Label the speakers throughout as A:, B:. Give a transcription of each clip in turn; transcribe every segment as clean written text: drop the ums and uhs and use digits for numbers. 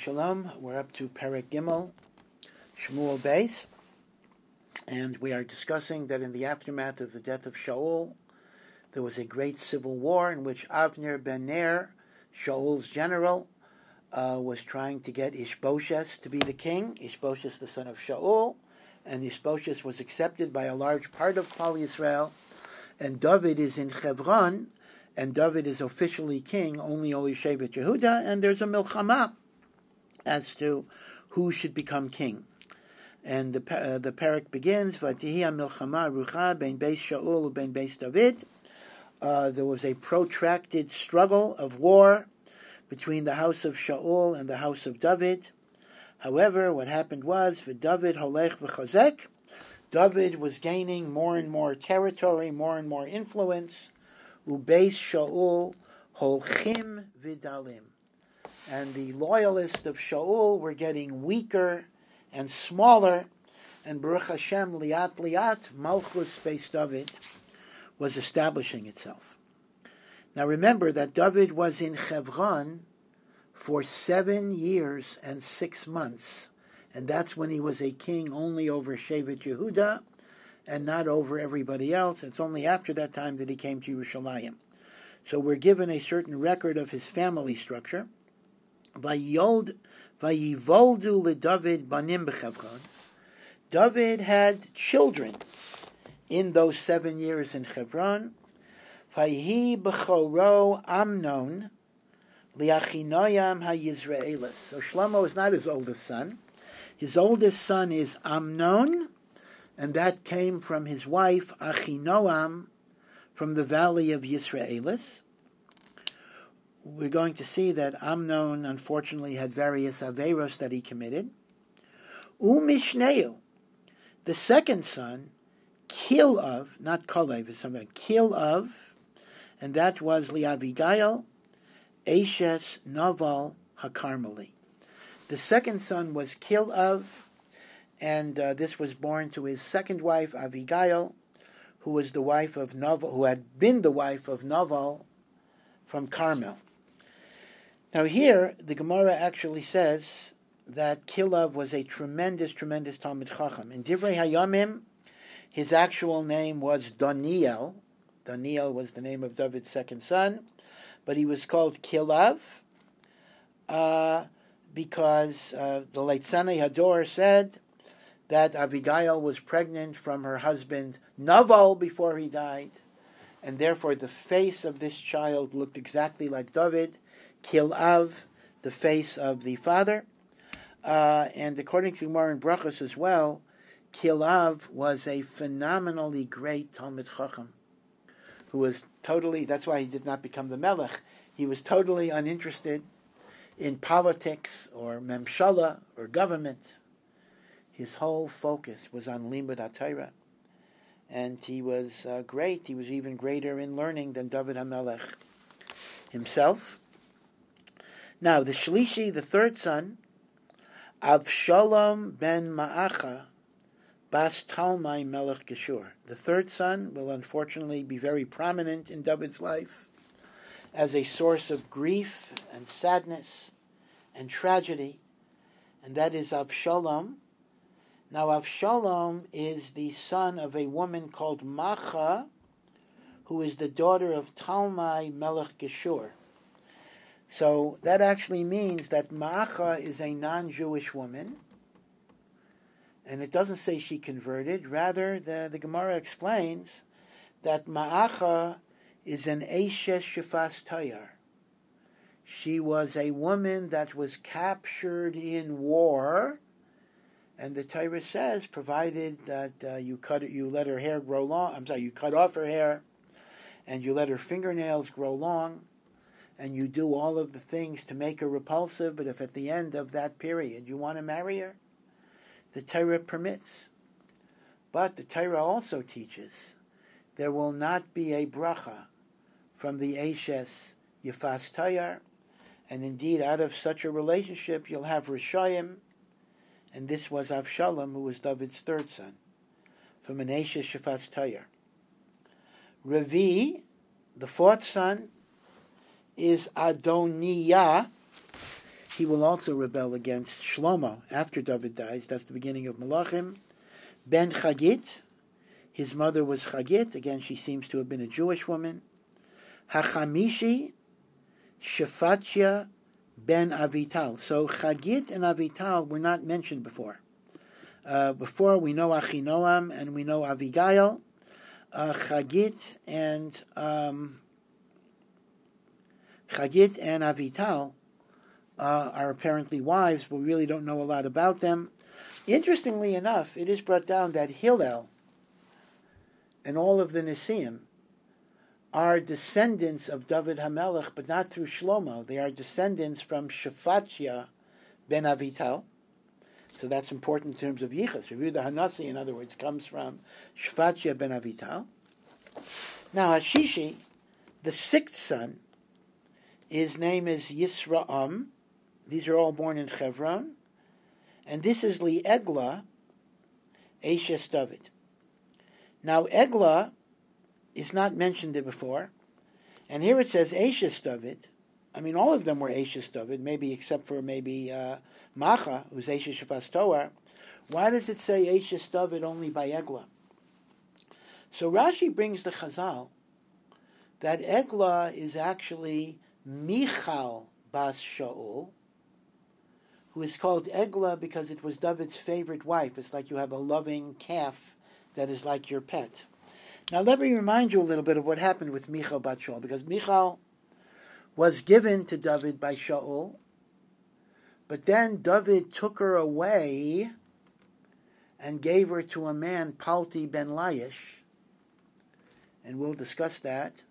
A: Shalom. We're up to Perek Gimel, Shmuel Beis, and we are discussing that in the aftermath of the death of Shaul, there was a great civil war in which Avner ben Ner, Shaul's general, was trying to get Ishbosheth to be the king. Ishbosheth, the son of Shaul, and Ishbosheth was accepted by a large part of Klal Yisrael, and David is in Hebron, and David is officially king only over Shevet Yehuda, and there's a milchama as to who should become king. And the parak begins, V'tihi milchama rucha ben Beis Shaul ben Beis David. There was a protracted struggle of war between the house of Shaul and the house of David. However, what happened was, David holech v'chazek, David was gaining more and more territory, more and more influence. Ubeis Shaul holchim vidalim. And the loyalists of Shaul were getting weaker and smaller, and Baruch Hashem, liat liat, Malchus Beis David was establishing itself. Now remember that David was in Hebron for 7 years and 6 months, and that's when he was a king only over Shevet Yehuda and not over everybody else. It's only after that time that he came to Yerushalayim. So we're given a certain record of his family structure. Vayivoldu leDavid banim b'Hebron. David had children in those 7 years in Hebron. Vayihi b'choro Amnon liachinoyam haYizraelis. So Shlomo is not his oldest son. His oldest son is Amnon, and that came from his wife Achinoam from the valley of Yisraelis. We're going to see that Amnon, unfortunately, had various averos that he committed. Umishneu, the second son, Kilav, not Kalev, it's something, Kilav, and that was Liavigail, Eshes Naval HaKarmeli. The second son was Kilav, and this was born to his second wife, Avigail, who was the wife of Naval, who had been the wife of Naval from Carmel. Now here, the Gemara actually says that Kilav was a tremendous, tremendous Talmid Chacham. In Divrei Hayamim, his actual name was Daniel. Daniel was the name of David's second son, but he was called Kilav because the late Sanei Hador said that Abigail was pregnant from her husband Naval before he died, and therefore the face of this child looked exactly like David, Kilav, the face of the father. And according to Gemara and Brachos as well, Kilav was a phenomenally great Talmid Chacham, who was totally, that's why he did not become the Melech, he was totally uninterested in politics or memshala or government. His whole focus was on Limud HaTorah. And he was great. He was even greater in learning than David HaMelech himself. Now, the Shlishi, the third son, Avshalom ben Ma'acha, Bas Talmai Melech Geshur. The third son will unfortunately be very prominent in David's life as a source of grief and sadness and tragedy, and that is Avshalom. Now, Avshalom is the son of a woman called Macha, who is the daughter of Talmai Melech Geshur. So that actually means that Macha is a non-Jewish woman, and it doesn't say she converted. Rather, the Gemara explains that Ma'acha is an Eshes Shefas Tayar. She was a woman that was captured in war, and the Torah says, provided that you let her hair grow long. You cut off her hair, and you let her fingernails grow long, and you do all of the things to make her repulsive. But if at the end of that period you want to marry her, the Torah permits. But the Torah also teaches there will not be a bracha from the Eshes Yefas Tayar, and indeed out of such a relationship you'll have Rishayim, and this was Avshalom, who was David's third son, from an Eshes Yefas Tayar. Revi, the fourth son, is Adoniah. he will also rebel against Shlomo after David dies. That's the beginning of Malachim. Ben Chagit, his mother was Chagit. Again, she seems to have been a Jewish woman. Hachamishi, Shefatya ben Avital. So Chagit and Avital were not mentioned before. Before we know Achinoam and we know Avigail. Chagit and Avital are apparently wives, but we really don't know a lot about them. Interestingly enough, it is brought down that Hillel and all of the Nisim are descendants of David HaMelech, but not through Shlomo. They are descendants from Shefatya ben Avital. So that's important in terms of Yichus. Yehuda Hanasi, in other words, comes from Shefatya ben Avital. Now, Hashishi, the sixth son, his name is Yisraam. These are all born in Chevron. And this is Li Egla, Eshes David. Now, Egla is not mentioned there before. And here it says Eshes David. I mean, all of them were Eshes David, maybe except for Macha, who's Eshes Shafas Toar. Why does it say Eshes David only by Egla? So Rashi brings the Chazal that Egla is actually Michal bas Shaul, who is called Egla because it was David's favorite wife. It's like you have a loving calf that is like your pet. Now let me remind you a little bit of what happened with Michal bat Shaul, because Michal was given to David by Shaul, but then David took her away and gave her to a man, Palti ben Laish, and we'll discuss that.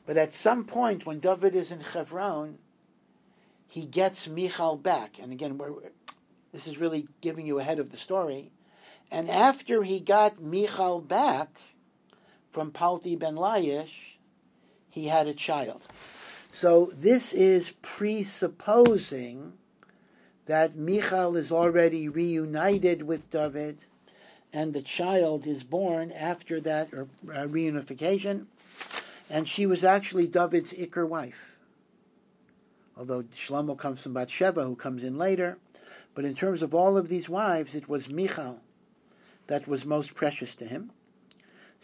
A: But at some point when David is in Hebron, he gets Michal back. And again, this is really giving you ahead of the story. And after he got Michal back from Palti ben Laish, he had a child. So this is presupposing that Michal is already reunited with David, and the child is born after that reunification, and she was actually David's Iker wife. Although Shlomo comes from Bathsheba, who comes in later, but in terms of all of these wives, it was Michal that was most precious to him.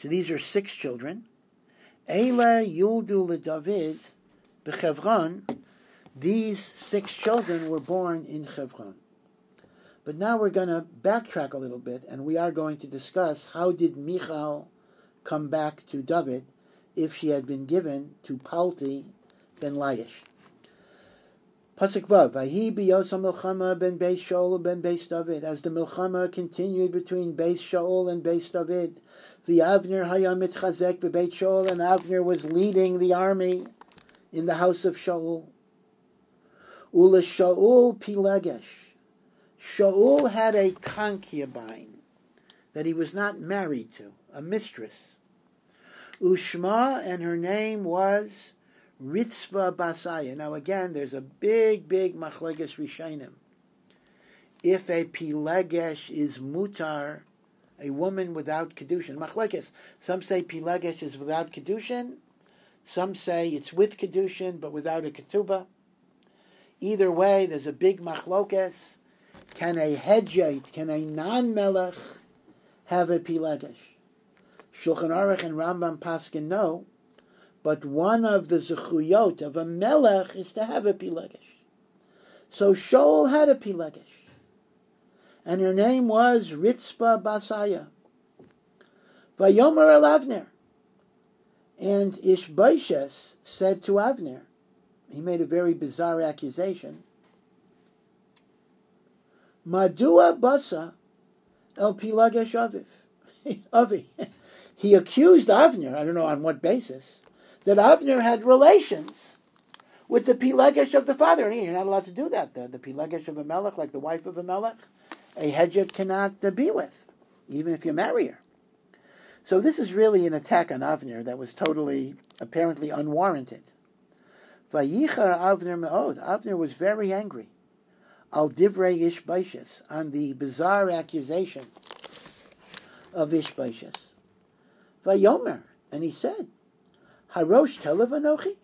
A: So these are 6 children. Eile Yuldu LeDavid b'Chevron. These 6 children were born in Chevron. But now we're going to backtrack a little bit, and we are going to discuss how did Michal come back to David if she had been given to Palti ben Laish. Pasuk Vav, Vahi biyosam milchama ben Beis Shaul ben Beis David. As the milchama continued between Beis Shaul and Beis David, Avner haya mitchazek bebeit Shaul, and Avner was leading the army in the house of Shaul. Ula Shaul pilegesh. Shaul had a concubine that he was not married to, a mistress. Ushma, and her name was Ritzva Basaya. Now again, there's a big machleges rishonim. If a pilegesh is mutar, a woman without kedushin, machleges. Some say pilegesh is without kedushin. Some say it's with kedushin but without a ketubah. Either way, there's a big machlokes. Can a hedjait, can a non-melech have a pilegesh? Shulchan Aruch and Rambam Paskin no, but one of the zechuyot of a melech is to have a pilegesh. So Shaul had a pilegesh, and her name was Ritzpa Basaya. Vayomer el Avner, and Ishbaishes said to Avner, he made a very bizarre accusation. Madua basa el pilegesh aviv. Avi. He accused Avner, I don't know on what basis, that Avner had relations with the pilegesh of the father. And you're not allowed to do that. The pilegesh of a melech, like the wife of a melech, a hedjit cannot be with, even if you marry her. So this is really an attack on Avner that was totally, apparently unwarranted. Vayichar Avner me'od. Avner was very angry. Al divrei Ishbaishes, on the bizarre accusation of Ishbaishes. Vayomer, and he said, Harosh telav anochi?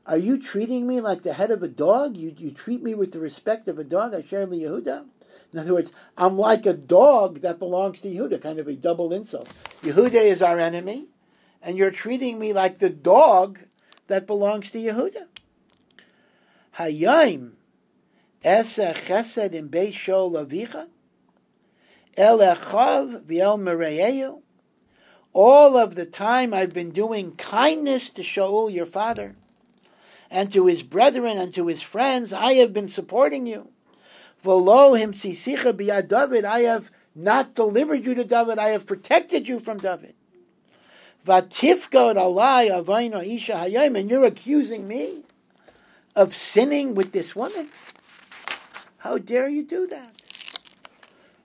A: Are you treating me like the head of a dog? You treat me with the respect of a dog, Asher li Yehuda? In other words, I'm like a dog that belongs to Yehuda, kind of a double insult. Yehuda is our enemy, and you're treating me like the dog that belongs to Yehuda. Hayayim esa chesed in Beis Shaul avicha el echav v'el mereyehu. All of the time I've been doing kindness to Shaul, your father, and to his brethren and to his friends. I have been supporting you. V'lo himsisicha b'yad David. I have not delivered you to David. I have protected you from David. V'tifkod alai avayno isha hayayim. And you're accusing me of sinning with this woman? How dare you do that?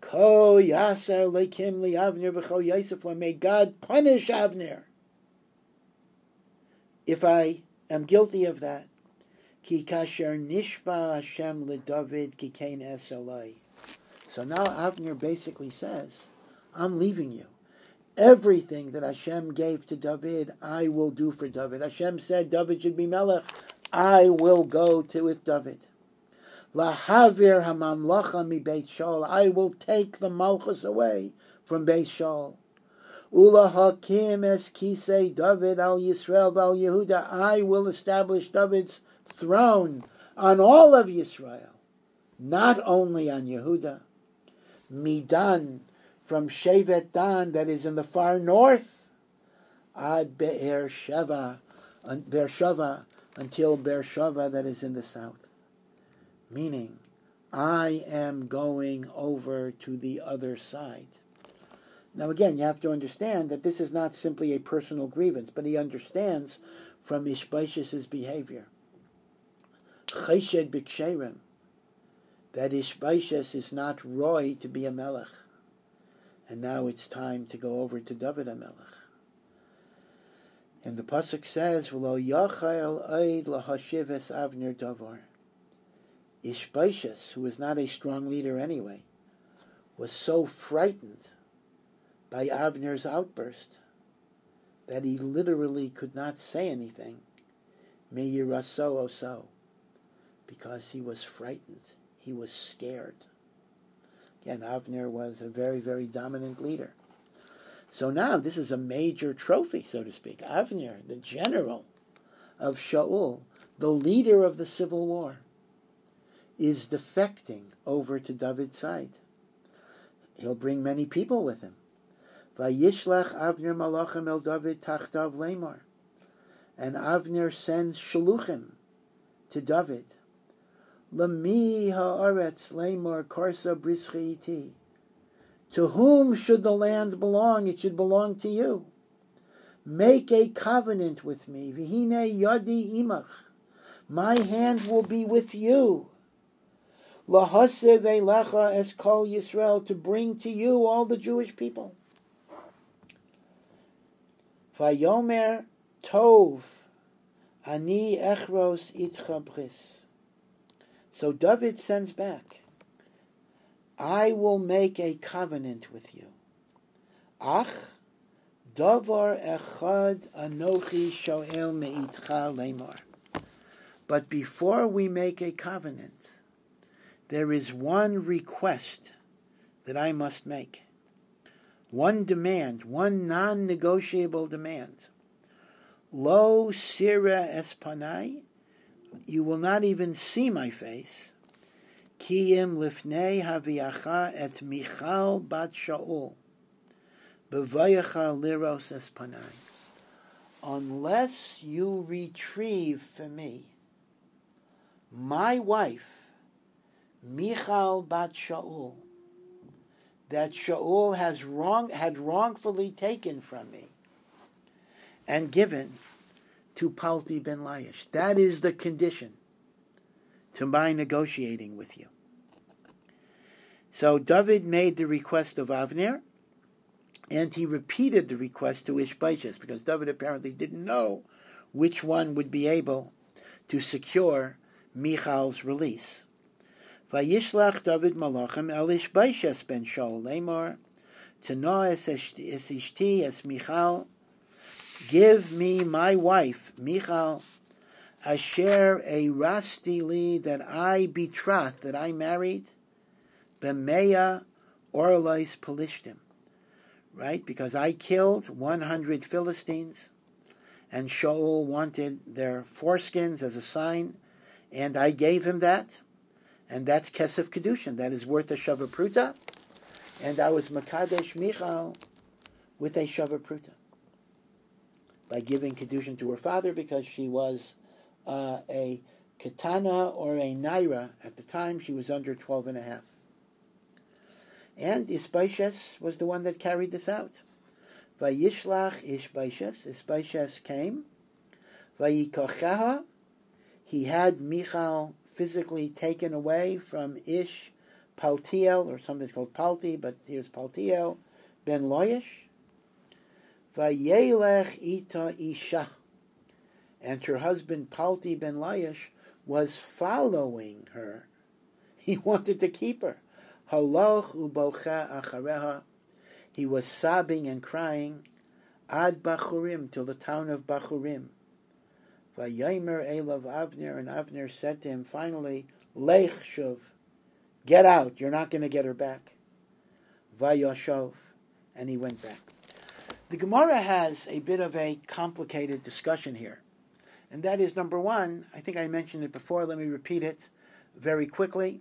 A: Ko yasa lekim li Avner v'cho Yosef. May God punish Avner if I am guilty of that. Ki kasher nishba Hashem leDavid ki kein es alai. So now Avner basically says, I'm leaving you. Everything that Hashem gave to David, I will do for David. Hashem said David should be melech. I will go to with David. Lahavir hamamlacha mi Beit Shaul. I will take the malchus away from Beit Shaul. Ula hakim es kisei David al Yisrael val Yehuda. I will establish David's throne on all of Yisrael, not only on Yehuda. Midan, from Shevet Dan, that is in the far north, ad Be'er-sheva, until Beersheva, that is in the south. Meaning, I am going over to the other side. Now again, you have to understand that this is not simply a personal grievance, but he understands from Ishbaish's behavior. Chesed b'ksherim, that Ishbaishas is not roy to be a melech. And now it's time to go over to David HaMelech. And the pasuk says, "V'lo yachal oid lahashiv es Avner davar." Ishbaishas, who was not a strong leader anyway, was so frightened by Avner's outburst that he literally could not say anything. Me'yiraso oso, because he was frightened. He was scared. Again, Avner was a very, very dominant leader. So now this is a major trophy, so to speak. Avner, the general of Shaul, the leader of the civil war, is defecting over to David's side. He'll bring many people with him. Vayishlach Avner malachim el David tachtav lemar. And Avner sends shaluchim to David. Lami haaretz lemar korsa brischi iti. To whom should the land belong? It should belong to you. Make a covenant with me. V'hine yadi imach. My hand will be with you. Lahasev elecha es kol Yisrael, to bring to you all the Jewish people. Vayomer tov ani echros itcha bris. So David sends back, I will make a covenant with you. Ach, davar echad anochi shoel meitcha lemar. But before we make a covenant, there is one request that I must make. One demand, one non-negotiable demand. Lo sira espanai, you will not even see my face. Kiyim lifnei haviacha et Michal bat Shaul, bevayacha liros espanai. Unless you retrieve for me my wife, Michal bat Shaul, that Shaul had wrongfully taken from me and given to Palti ben Laish. That is the condition to my negotiating with you. So David made the request of Avner, and he repeated the request to Ishbaishas, because David apparently didn't know which one would be able to secure Michal's release. Vayishlach David malachim el Ishbaishas ben Shaul lemar, Tano es ishti es Michal, give me my wife, Michal, Asher a rasti li, that I betrothed, that I married, b'meya orlois pelishtim, right? Because I killed 100 Philistines, and Shaul wanted their foreskins as a sign, and I gave him that, and that's kesef kedushin, that is worth a shava pruta, and I was makadesh Michal with a shava pruta by giving kedushin to her father, because she was a katana or a naira. At the time, she was under 12 and a half. And Isbaishes was the one that carried this out. Vayishlach Isbaishes came. Vayikochaha, he had Michal physically taken away from Ish Paltiel, or something's called Palti, but here's Paltiel, ben Loyesh. Vayelech ita isha, and her husband Palti ben Loyesh was following her. He wanted to keep her. Haloch ubocha achareha, he was sobbing and crying, ad Bachurim, till the town of Bachurim. Vayomer elav Avner, and Avner said to him finally, Lech shuv, get out, you're not going to get her back. Vayashov, and he went back. The Gemara has a bit of a complicated discussion here. And that is, number one, I think I mentioned it before, let me repeat it very quickly,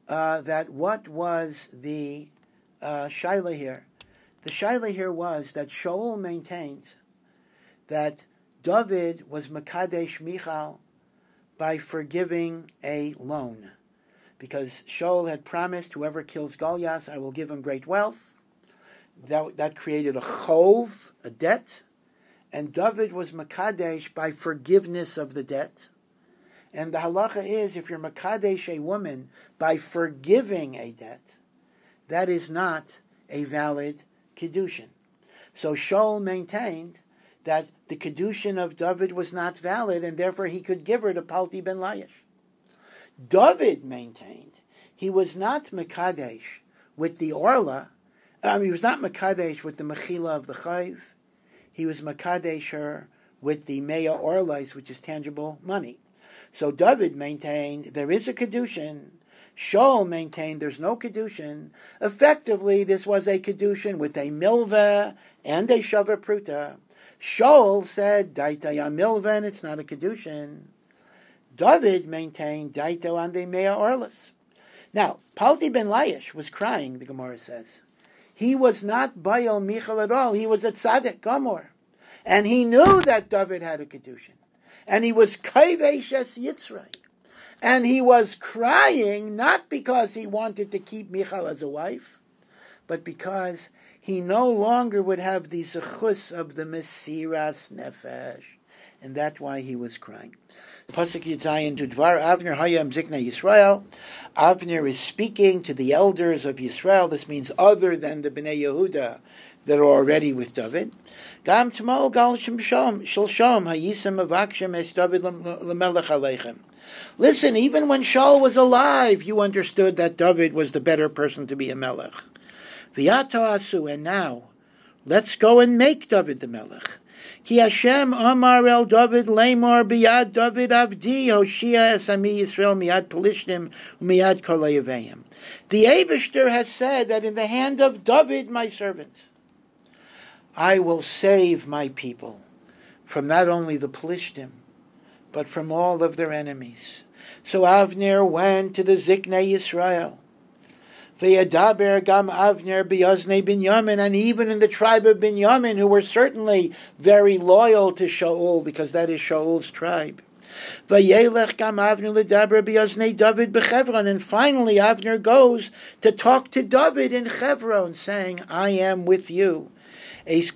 A: that what was the shaila here? The shaila here was that Shaul maintained that David was Makadesh Michal by forgiving a loan. Because Shaul had promised, whoever kills Goliath, I will give him great wealth. That created a chov, a debt. And David was Makadesh by forgiveness of the debt. And the halacha is, if you're Makadesh a woman by forgiving a debt, that is not a valid Kedushin. So Shaul maintained that the Kedushin of David was not valid, and therefore he could give her to Palti ben Layish. David maintained he was not Makadesh with the Orla, he was not Makadesh with the Mechila of the Chayv, he was Makadesh her with the Meya Orlais, which is tangible money. So David maintained there is a Kedushin. Shaul maintained there's no Kedushin. Effectively, this was a Kedushin with a Milveh and a Shava Pruta. Shaul said, Daita ya Milveh, and it's not a Kedushin. David maintained Daito on the Meya Orlas. Now, Palti ben Layish was crying, the Gemara says. He was not Bayal Michal at all. He was a Tzaddik Gomor. And he knew that David had a Kedushin. And he was Kaivesh es Yitzray. And he was crying not because he wanted to keep Michal as a wife, but because he no longer would have the zechus of the Mesiras Nefesh. And that's why he was crying. Pasuk Yitzayin to Dvar Avner Hayam Zikna Yisrael. Avner is speaking to the elders of Yisrael. This means other than the Bnei Yehuda that are already with David. Gam Tmo Gal Shilshom Hayisem Avakshem Es David Lemelech Aleichem. Listen, even when Shaul was alive, you understood that David was the better person to be a melech. V'yato asu, and now, let's go and make David the melech. Ki Hashem Amar El David Lemar Biyad David Avdi Hoshia Esami Yisrael Miyad Pelishtim Miyad Kol Yeveim. The Eibishter has said that in the hand of David, my servant, I will save my people from not only the Pelishtim, but from all of their enemies. So Avner went to the Ziknei Yisrael. V'yadaber gam Avner b'yaznei Binyamin, and even in the tribe of Binyamin, who were certainly very loyal to Shaul, because that is Shaul's tribe. V'yelech gam Avner l'daber b'yaznei David b'Chevron, and finally Avner goes to talk to David in Chevron, saying, I am with you. That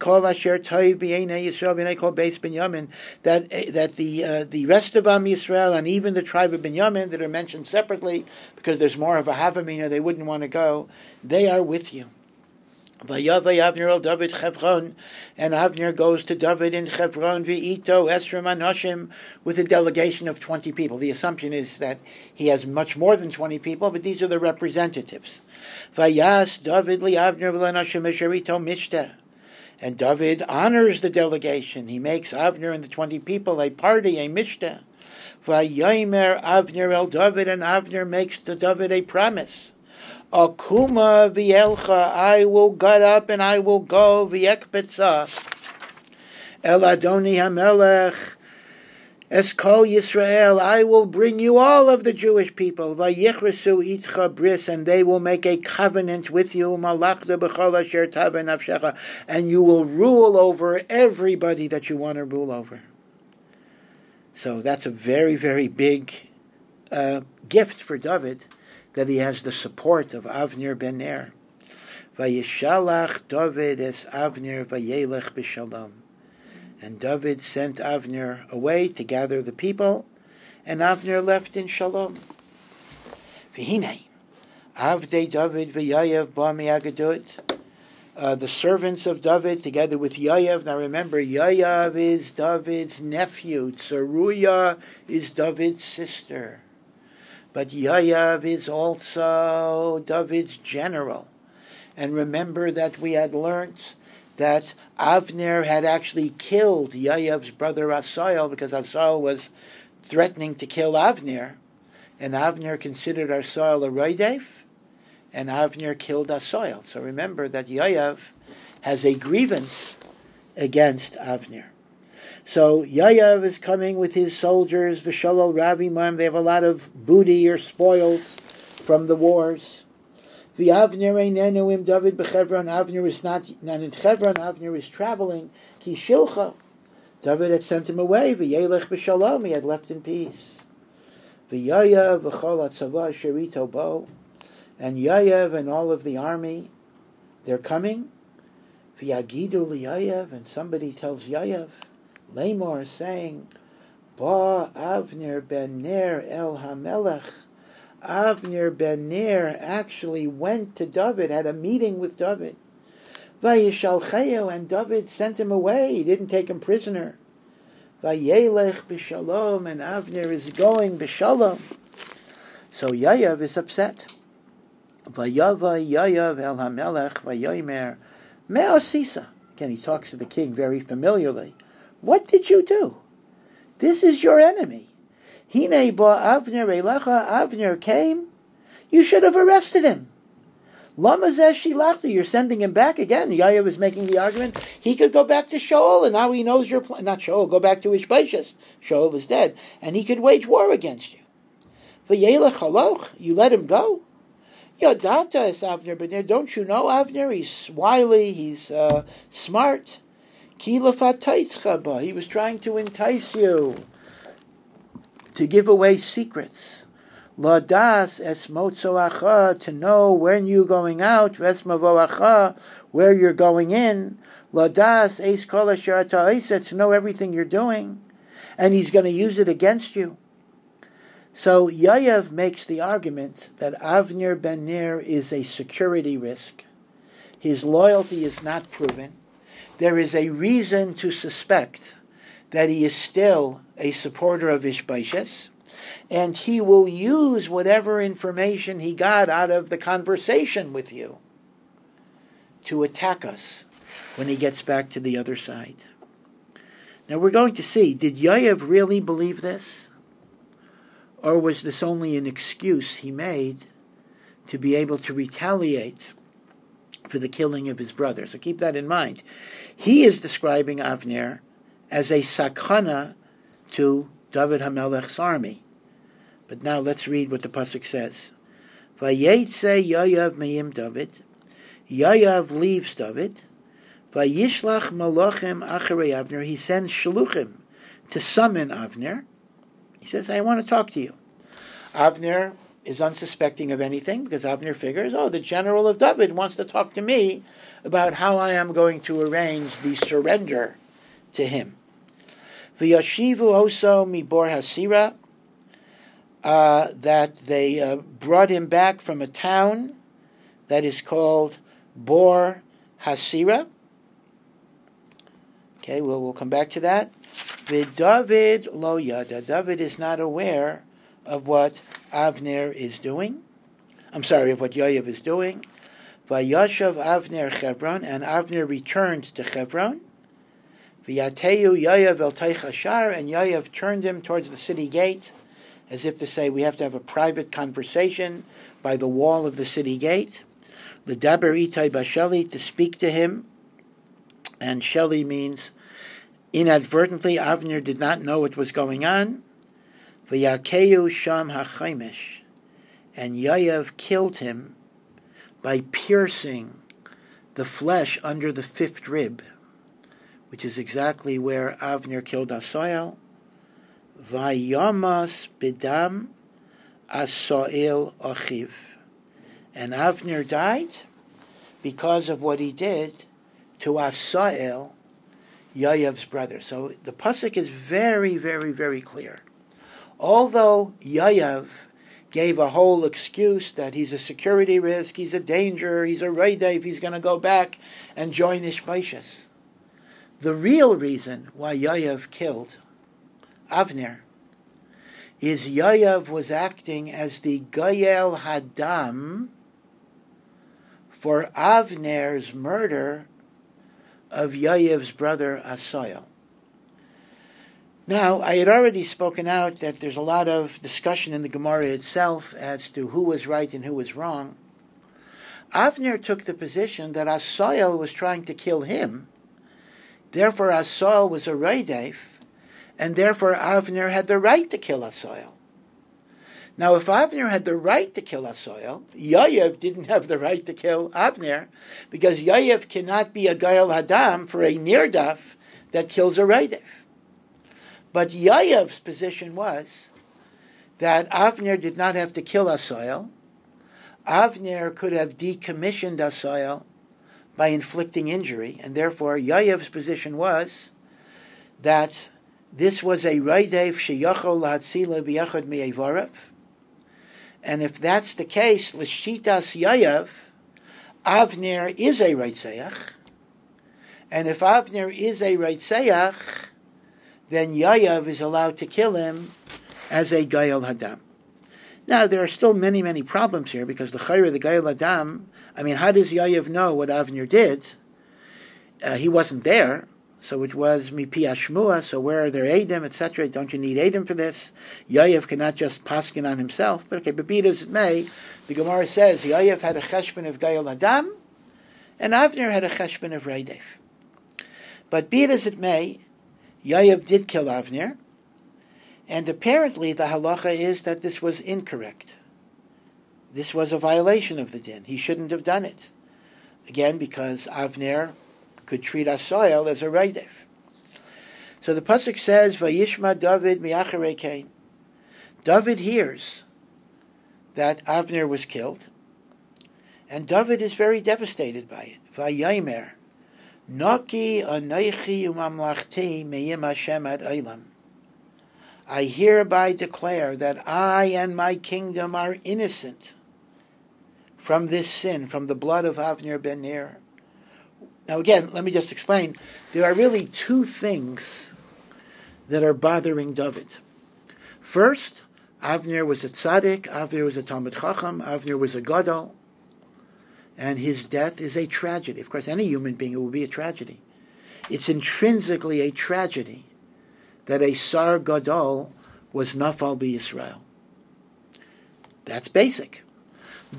A: the rest of Am Yisrael and even the tribe of Binyamin that are mentioned separately, because there's more of a Havamina, they wouldn't want to go, they are with you. Vayavay Avner el David Chevron, and Avner goes to David in Chevron v'ito Esrim Anoshim with a delegation of 20 people. The assumption is that he has much more than 20 people, but these are the representatives. Vayas David li Avner v'lanoshim esherito mishteh. And David honors the delegation. He makes Avner and the 20 people a party, a mishteh. Vayomer Avner el David, and Avner makes to David a promise. Akuma v'yelcha, I will get up and I will go v'yekbetza el Adoni HaMelech Eskol Yisrael, I will bring you all of the Jewish people, Vayichresu itcha bris, and they will make a covenant with you, Malachta b'chol asher tava nafshecha, and you will rule over everybody that you want to rule over. So that's a very, very big gift for David, that he has the support of Avner ben Ner. Vayishalach David es Avner vayelech b'shalom. And David sent Avner away to gather the people, and Avner left in shalom. V'hinei, Avdei David v'Yayev ba mi'agadut. The servants of David, together with Yayev. Now remember, Yayev is David's nephew. Tzeruya is David's sister. But Yayev is also David's general. And remember that we had learnt that Avner had actually killed Yayev's brother Asael, because Asael was threatening to kill Avner, and Avner considered Asael a Roidef, and Avner killed Asael. So remember that Yayev has a grievance against Avner. So Yayev is coming with his soldiers, V'shalol Ravimam, they have a lot of booty or spoils from the wars. V'Avner einenu im David b'Chevron. Avner is not in Chevron. Avner is traveling. Ki shilcha. David had sent him away. V'yelech b'shalom. He had left in peace. V'Yayev v'chol hatzava sherito bo. And Yayev and all of the army, they're coming. V'yagidu liYayev, and somebody tells Yayev, Lamor, saying, Ba Avner ben Ner el HaMelech. Avner ben Ner actually went to David, had a meeting with David. Vayishalcheo, and David sent him away. He didn't take him prisoner. Vayelech b'shalom, and Avner is going b'shalom. So Yayev is upset. Vayava Yayev el HaMelech vayomer me'asisa. Again, he talks to the king very familiarly. What did you do? This is your enemy. Hine ba Avner elecha, Avner came. You should have arrested him. Lama zeh shilachta, you're sending him back again. Yayev is making the argument. He could go back to Shaul, and now he knows your plan. Not Shaul, go back to Ishbaishas. Shaul is dead, and he could wage war against you. V'yelech haloch, you let him go. Yodata is Avner ben Ner. Don't you know Avner? He's wily, he's smart. Ki lefataitcha ba, he was trying to entice you, to give away secrets. Ladas es motzoacha, to know when you're going out, vesmavoacha, where you're going in. Ladas es kol asher ata oiseh, to know everything you're doing. And he's going to use it against you. So Yayev makes the argument that Avner ben Ner is a security risk. His loyalty is not proven. There is a reason to suspect that he is still a supporter of Ishbaishas, and he will use whatever information he got out of the conversation with you to attack us when he gets back to the other side. Now we're going to see, did Yayev really believe this? Or was this only an excuse he made to be able to retaliate for the killing of his brother? So keep that in mind. He is describing Avner as a sakana to David HaMelech's army. But now let's read what the pasuk says. Vayetze Yayev me'im David. Yayev leaves David. Vayishlach malachim acharei Avner. He sends shluchim to summon Avner. He says, I want to talk to you. Avner is unsuspecting of anything, because Avner figures, the general of David wants to talk to me about how I am going to arrange the surrender to him. V'yashivu oso mibor hasira, that they brought him back from a town that is called Bor Hasira. Okay, we'll come back to that. David lo yada. David is not aware of what Avner is doing. Of what Yayev is doing. Vayashav Avner Chevron, and Avner returned to Chevron. V'yateyu Yoav el teich hashar, and Yoav turned him towards the city gate, as if to say, we have to have a private conversation by the wall of the city gate. L'daber itai basheli, to speak to him. And Sheli means inadvertently, Avner did not know what was going on. V'yakeyu sham ha'chaimesh, and Yoav killed him by piercing the flesh under the fifth rib, which is exactly where Avner killed Asoel. Vayamas bidam Asoel achiv, and Avner died because of what he did to Asoel, Yoav's brother. So the pasuk is very, very, very clear. Although Yoav gave a whole excuse that he's a security risk, he's a danger, he's a reidev, he's going to go back and join Ishbaishas, the real reason why Yoav killed Avner is Yoav was acting as the Goyel Hadam for Avner's murder of Yoav's brother Asoel. Now, I had already spoken out that there's a lot of discussion in the Gemara itself as to who was right and who was wrong. Avner took the position that Asoel was trying to kill him, therefore Asoel was a reidev, and therefore Avner had the right to kill Asoel. Now, if Avner had the right to kill Asoel, Yoav didn't have the right to kill Avner, because Yoav cannot be a Gael Hadam for a nirdaf that kills a reidev. But Yoav's position was that Avner did not have to kill Asoel. Avner could have decommissioned Asoel by inflicting injury, and therefore Yoav's position was that this was a reidev sheyachol lahatzila b'yachad mi'evorav, and if that's the case, l'shitas Yoav, Avner is a reitzeach, and if Avner is a reitzeach, then Yoav is allowed to kill him as a Gael Hadam. Now, there are still many, many problems here, because the Chayre, the Gael Hadam, how does Yoav know what Avner did? He wasn't there, so it was Mipi Ashmua, so where are their Eidim, etc.? Don't you need Eidim for this? Yoav cannot just paskin on himself, but be it as it may, the Gemara says Yoav had a cheshbon of Gael Hadam, and Avner had a cheshbon of Reidev. But be it as it may, Yoav did kill Avner, and apparently the halacha is that this was incorrect. This was a violation of the din. He shouldn't have done it. Again, because Avner could treat Asoel as a reidev. So the pasuk says, "Vayishma David mi'acharei Cain." David hears that Avner was killed, and David is very devastated by it. Vayomer, Naki anaychi umamlachti me'im Hashem ad olam. I hereby declare that I and my kingdom are innocent from this sin, from the blood of Avner ben Ner. Now again, let me just explain. There are really two things that are bothering David. First, Avner was a tzaddik, Avner was a Talmid Chacham, Avner was a gadol, and his death is a tragedy. Of course, any human being, it will be a tragedy. It's intrinsically a tragedy that a Sar Gadol was Nafal b'Yisrael. That's basic.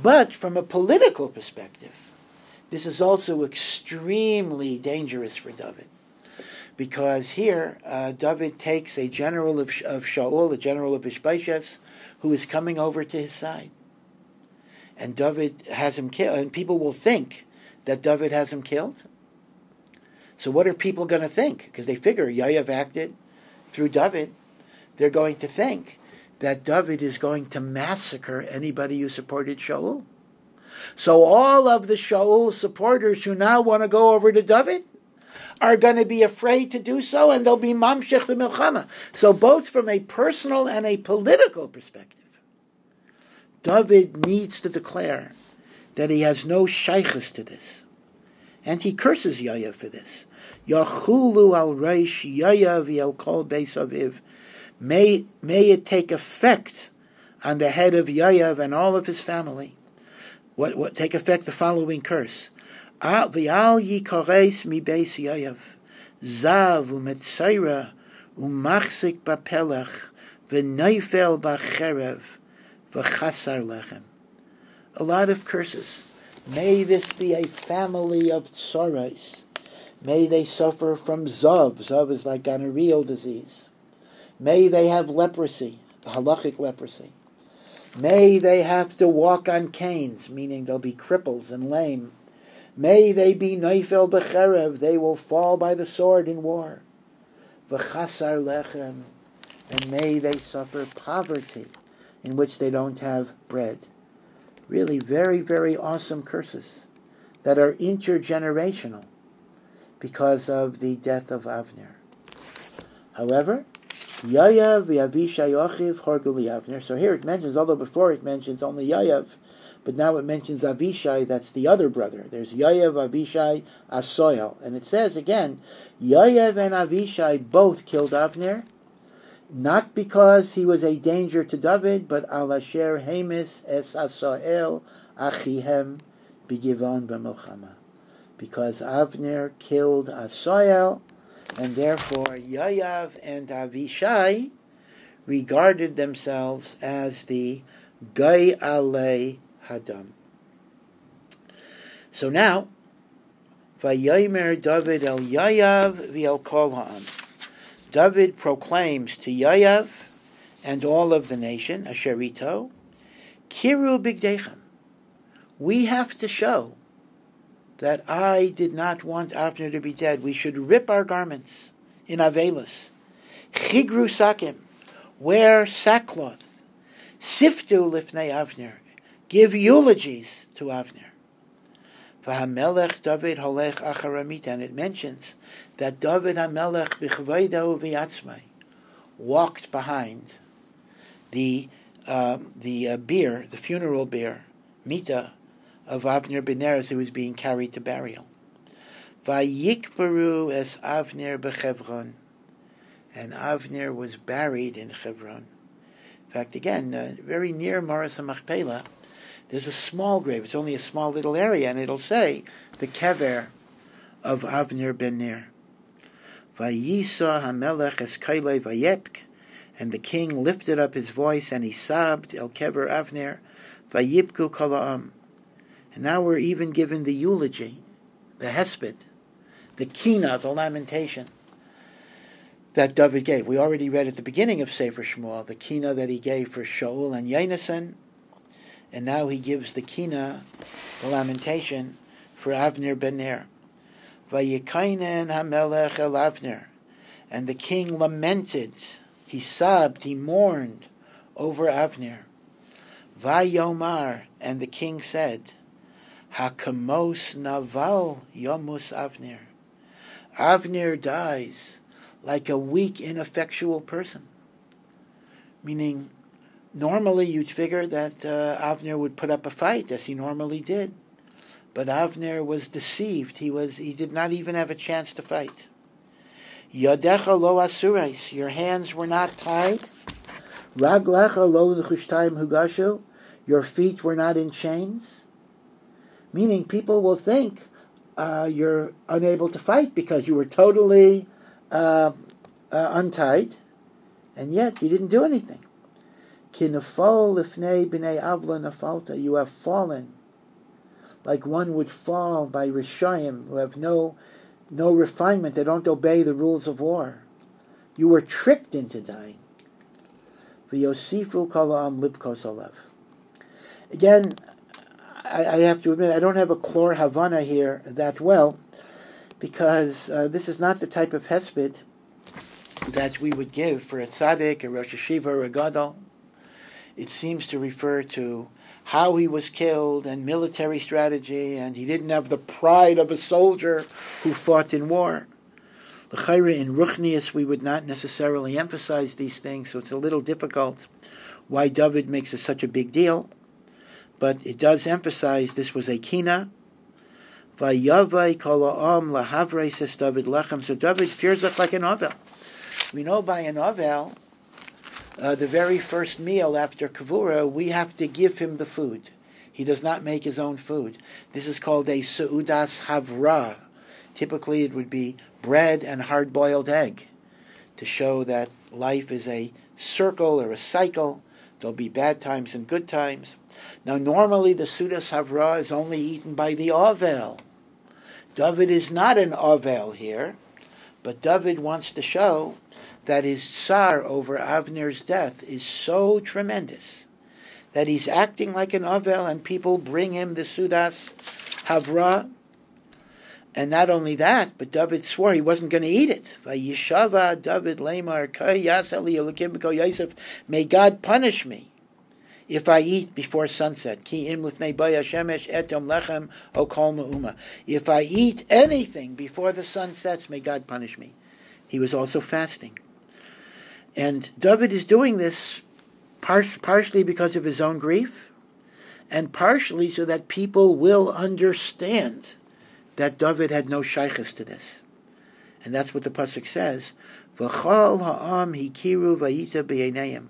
A: But from a political perspective, this is also extremely dangerous for David. Because here, David takes a general of Shaul, a general of Ishbaishas, who is coming over to his side. And David has him killed, and people will think that David has him killed. So what are people going to think? Because they figure Yoav acted through David. They're going to think that David is going to massacre anybody who supported Shaul. So all of the Shaul supporters who now want to go over to David are going to be afraid to do so, and they'll be mamshech the milchama. So both from a personal and a political perspective, David needs to declare that he has no shaychus to this. And he curses Yoav for this. Yachulu al reish Yoav el kol beis aviv. May it take effect on the head of Yoav and all of his family. What take effect? The following curse: V'al yikares mi beis Yoav. zav u'metzaira u'machzik b'pelach v'neifel b'cherev v'chasar lechem. A lot of curses. May this be a family of tsarais. May they suffer from zav. Zav is like gonorrheal disease. May they have leprosy, the halachic leprosy. May they have to walk on canes, meaning they'll be cripples and lame. May they be neifel b'cherev, they will fall by the sword in war. V'chasar lechem, and may they suffer poverty, in which they don't have bread. Really very, very awesome curses that are intergenerational because of the death of Avner. However, Yayav v'Avishai Yochiv horgu Avner. So here it mentions, although before it mentions only Yayav, but now it mentions Avishai, that's the other brother. There's Yayav, Avishai, Asoyel. And it says again, Yayav and Avishai both killed Avner, not because he was a danger to David, but al asher hemis es Asoel achihem b'givon b'milchama. Because Avner killed Asoel, and therefore Yayav and Avishai regarded themselves as the Gai Alei Hadam. So now, Vayomer David el Yayav v'el kol ha'am. David proclaims to Yayav and all of the nation, Asherito, Kiru bigdechem. We have to show that I did not want Avner to be dead. We should rip our garments in Avelis. Chigru sakim, wear sackcloth. Siftu lifnei Avner, give eulogies to Avner. V'hamelech David holech acharamita, and it mentions that David HaMelech b'chveido v'yatzmai walked behind the bier, the funeral bier, mita, of Avner ben Ner as he was being carried to burial. Vayikbaru es Avner b'Chevron, and Avner was buried in Chevron. In fact, again, very near Maras HaMachpelah, there's a small grave. It's only a small little area, and it'll say the kever of Avner ben Ner. Vayisa HaMelech es kailei vayepk, and the king lifted up his voice and he sobbed el kever Avner vayipku kol ha'am. And now we're even given the eulogy, the hesped, the kina, the lamentation that David gave. We already read at the beginning of Sefer Shmuel the kina that he gave for Shaul and Yonasan, and now he gives the kina, the lamentation, for Avner ben Ner. Vayikainen hamelech el Avner, and the king lamented, he sobbed, he mourned over Avner. Vayomar, and the king said, Hakamos naval yomus Avner. Avner dies like a weak, ineffectual person. Meaning, normally you'd figure that Avner would put up a fight, as he normally did. But Avner was deceived. He did not even have a chance to fight. Yadecha lo asurais, your hands were not tied. Raglecha lo nechushtaim hugashu, your feet were not in chains. Meaning people will think you're unable to fight because you were totally untied, and yet you didn't do anything. Ki nafal lifnei b'nei avla nafalta, you have fallen like one would fall by Rishayim, who have no refinement, they don't obey the rules of war. You were tricked into dying. V'yosifu kol ha'am libkos olev. Again, I have to admit, I don't have a Klor Havana here that well, because this is not the type of hesped that we would give for a tzaddik, a Rosh Hashiva, or a gadol. It seems to refer to how he was killed and military strategy, and he didn't have the pride of a soldier who fought in war. L'chayra, in Ruchnius, we would not necessarily emphasize these things, so it's a little difficult why David makes it such a big deal. But it does emphasize this was a kina. Vayavai kol ha'am lahavrei, says David lechem. So David fears it like an ovel. We know by an ovel, the very first meal after kavura, we have to give him the food. He does not make his own food. This is called a seudas havra. Typically it would be bread and hard-boiled egg to show that life is a circle or a cycle. There'll be bad times and good times. Now normally the Sudas Havra is only eaten by the Ovel. David is not an Ovel here, but David wants to show that his tsar over Avner's death is so tremendous that he's acting like an Ovel and people bring him the Sudas Havra. And not only that, but David swore he wasn't going to eat it. Vayishava David Lamar Kai Yasali Elokim B'Kol Yosef. May God punish me if I eat before sunset. Ki im lifnei baya shemesh etom lechem o kol me'uma. If I eat anything before the sun sets, may God punish me. He was also fasting. And David is doing this partially because of his own grief, and partially so that people will understand that David had no shaykhs to this. And that's what the pasuk says. V'chol ha'am hikiru vayita b'yeineim.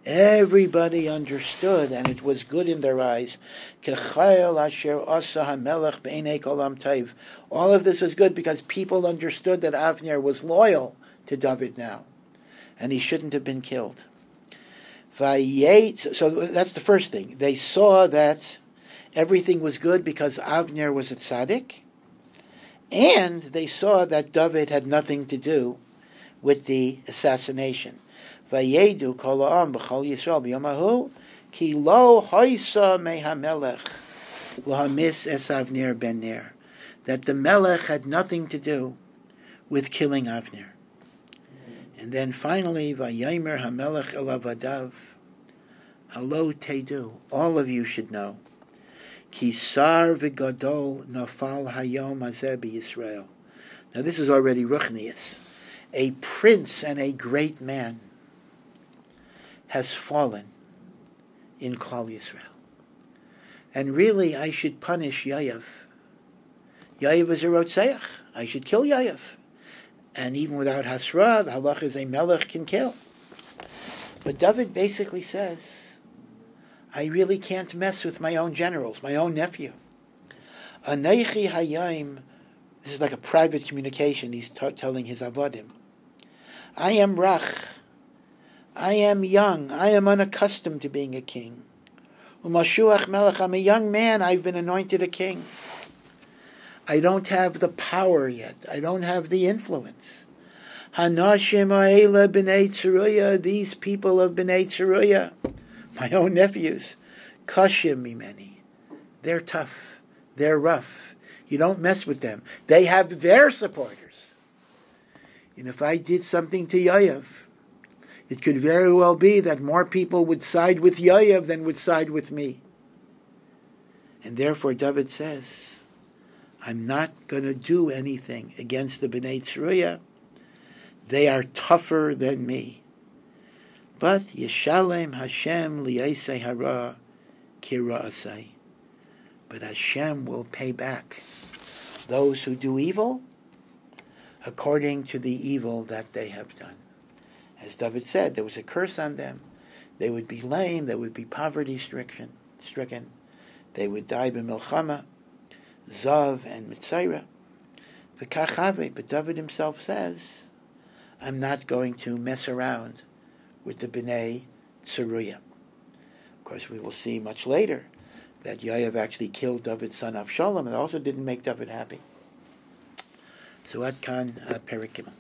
A: Everybody understood, and it was good in their eyes. Kechayel asher asa hamelech b'einei kol am taiv. All of this is good because people understood that Avner was loyal to David now, and he shouldn't have been killed. So that's the first thing. They saw that everything was good because Avner was a tzaddik, and they saw that David had nothing to do with the assassination. Vayedu kol ha'am b'chol Yisrael b'yom hahu ki lo hoisa mehamelech l'hamis es Avner ben Ner, that the Melech had nothing to do with killing Avner. And then finally, Vayomer hamelech el avadav, halo tedu, all of you should know, ki sar v'gadol nafal hayom hazeh b'Yisrael. Now this is already Ruchnius. A prince and a great man has fallen in Klal Yisrael. And really, I should punish Yayev. Yayev is a Rotzeach. I should kill Yayev. And even without Hasra, the halach is a melech can kill. But David basically says, I really can't mess with my own generals, my own nephew. Aneichi hayayim, this is like a private communication he's telling his avodim. I am rach. I am young. I am unaccustomed to being a king. Umashuach melech, I'm a young man. I've been anointed a king. I don't have the power yet. I don't have the influence. Hanashim ha'ela b'nei Tzeruya, these people of b'nei Tzeruya, my own nephews, kashim mimeni. They're tough. They're rough. You don't mess with them. They have their supporters. And if I did something to Yayev, it could very well be that more people would side with Yayev than would side with me. And therefore David says, I'm not going to do anything against the B'nai Tzeruya. They are tougher than me. But Yeshalem Hashem liyasei hara kira'asei. But Hashem will pay back those who do evil according to the evil that they have done. As David said, there was a curse on them. They would be lame. They would be poverty-stricken. They would die b'milchama, Zav and Mitzayra. V'kachave, but David himself says, I'm not going to mess around with the B'nai Tzeruya. Of course, we will see much later that Yayev actually killed David's son Avshalom, and also didn't make David happy. So at Kan Perek Gimel.